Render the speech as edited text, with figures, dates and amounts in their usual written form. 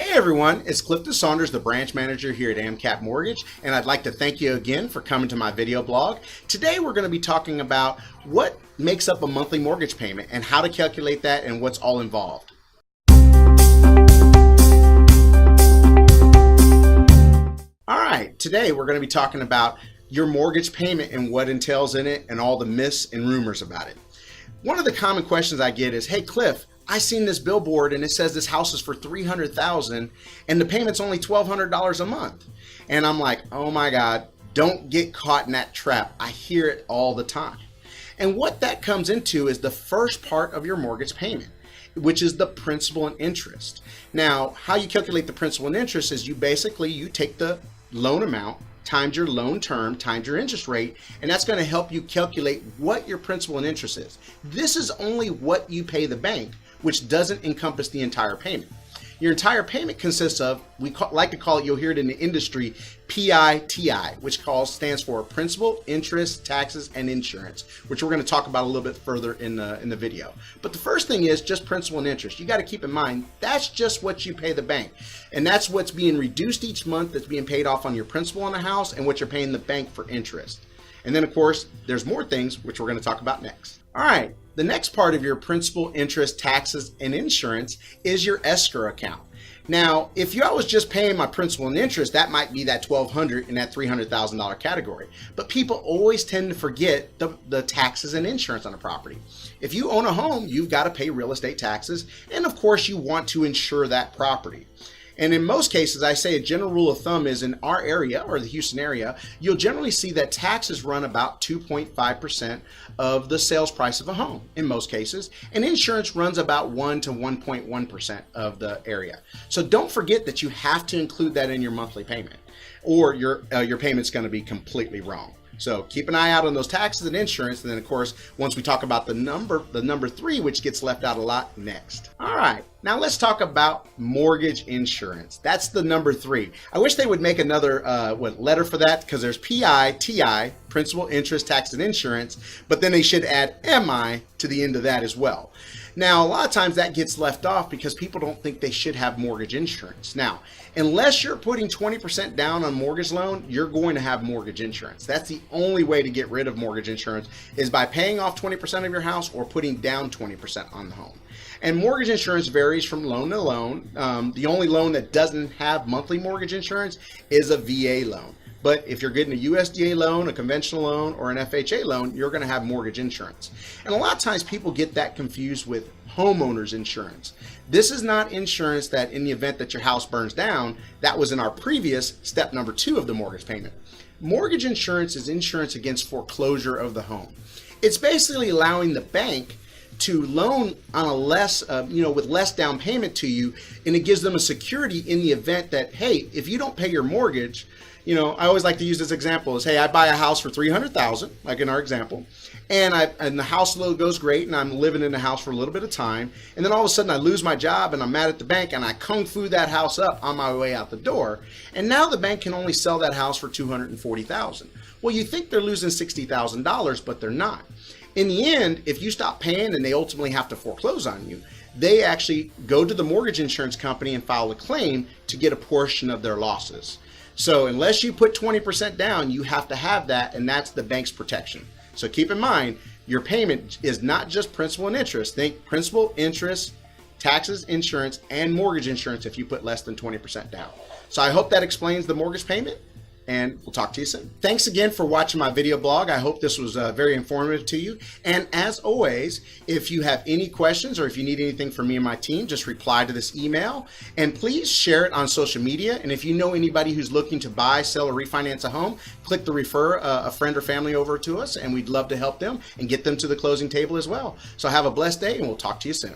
Hey everyone, it's Clifton Saunders, the branch manager here at Amcap Mortgage, and I'd like to thank you again for coming to my video blog. Today we're going to be talking about what makes up a monthly mortgage payment and how to calculate that and what's all involved. Alright, today we're going to be talking about your mortgage payment and what entails in it and all the myths and rumors about it. One of the common questions I get is, hey Cliff, I seen this billboard and it says this house is for $300,000 and the payment's only $1,200 a month. And I'm like, oh my God, don't get caught in that trap. I hear it all the time. And what that comes into is the first part of your mortgage payment, which is the principal and interest. Now, how you calculate the principal and interest is you take the loan amount times your loan term times your interest rate, and that's going to help you calculate what your principal and interest is. This is only what you pay the bank, which doesn't encompass the entire payment. Your entire payment consists of, like to call it, you'll hear it in the industry, PITI, which stands for principal, interest, taxes, and insurance, which we're going to talk about a little bit further in the video. But the first thing is just principal and interest. You got to keep in mind, that's just what you pay the bank. And that's what's being reduced each month that's being paid off on your principal on the house and what you're paying the bank for interest. And then of course, there's more things which we're going to talk about next. All right. The next part of your principal, interest, taxes, and insurance is your escrow account. Now, if I was just paying my principal and interest, that might be that $1,200 in that $300,000 category. But people always tend to forget the taxes and insurance on a property. If you own a home, you've got to pay real estate taxes, and of course, you want to insure that property. And in most cases, I say a general rule of thumb is in our area or the Houston area, you'll generally see that taxes run about 2.5% of the sales price of a home in most cases, and insurance runs about 1 to 1.1% of the area. So don't forget that you have to include that in your monthly payment, or your payment's going to be completely wrong. So keep an eye out on those taxes and insurance. And then of course, once we talk about the number 3, which gets left out a lot next. All right, now let's talk about mortgage insurance. That's the number 3. I wish they would make another letter for that, because there's PI, TI, principal, interest, tax, and insurance, but then they should add MI to the end of that as well. Now, a lot of times that gets left off because people don't think they should have mortgage insurance. Now, unless you're putting 20% down on mortgage loan, you're going to have mortgage insurance. That's the only way to get rid of mortgage insurance, is by paying off 20% of your house or putting down 20% on the home. And mortgage insurance varies from loan to loan. The only loan that doesn't have monthly mortgage insurance is a VA loan. But if you're getting a USDA loan, a conventional loan, or an FHA loan, you're going to have mortgage insurance. And a lot of times people get that confused with homeowners insurance. This is not insurance that in the event that your house burns down, that was in our previous step number 2 of the mortgage payment. Mortgage insurance is insurance against foreclosure of the home. It's basically allowing the bank to loan on a less, with less down payment to you, and it gives them a security in the event that, hey, if you don't pay your mortgage, I always like to use this example is, hey, I buy a house for $300,000, like in our example, and the house goes great, and I'm living in the house for a little bit of time, and then all of a sudden I lose my job, and I'm mad at the bank, and I kung fu that house up on my way out the door, and now the bank can only sell that house for $240,000. Well, you think they're losing $60,000, but they're not. In the end, if you stop paying and they ultimately have to foreclose on you, they actually go to the mortgage insurance company and file a claim to get a portion of their losses. So unless you put 20% down, you have to have that, and that's the bank's protection. So keep in mind, your payment is not just principal and interest. Think principal, interest, taxes, insurance, and mortgage insurance if you put less than 20% down. So I hope that explains the mortgage payment, and we'll talk to you soon. Thanks again for watching my video blog. I hope this was very informative to you. And as always, if you have any questions or if you need anything from me and my team, just reply to this email, and please share it on social media. And if you know anybody who's looking to buy, sell, or refinance a home, click the refer a friend or family over to us, and we'd love to help them and get them to the closing table as well. So have a blessed day, and we'll talk to you soon.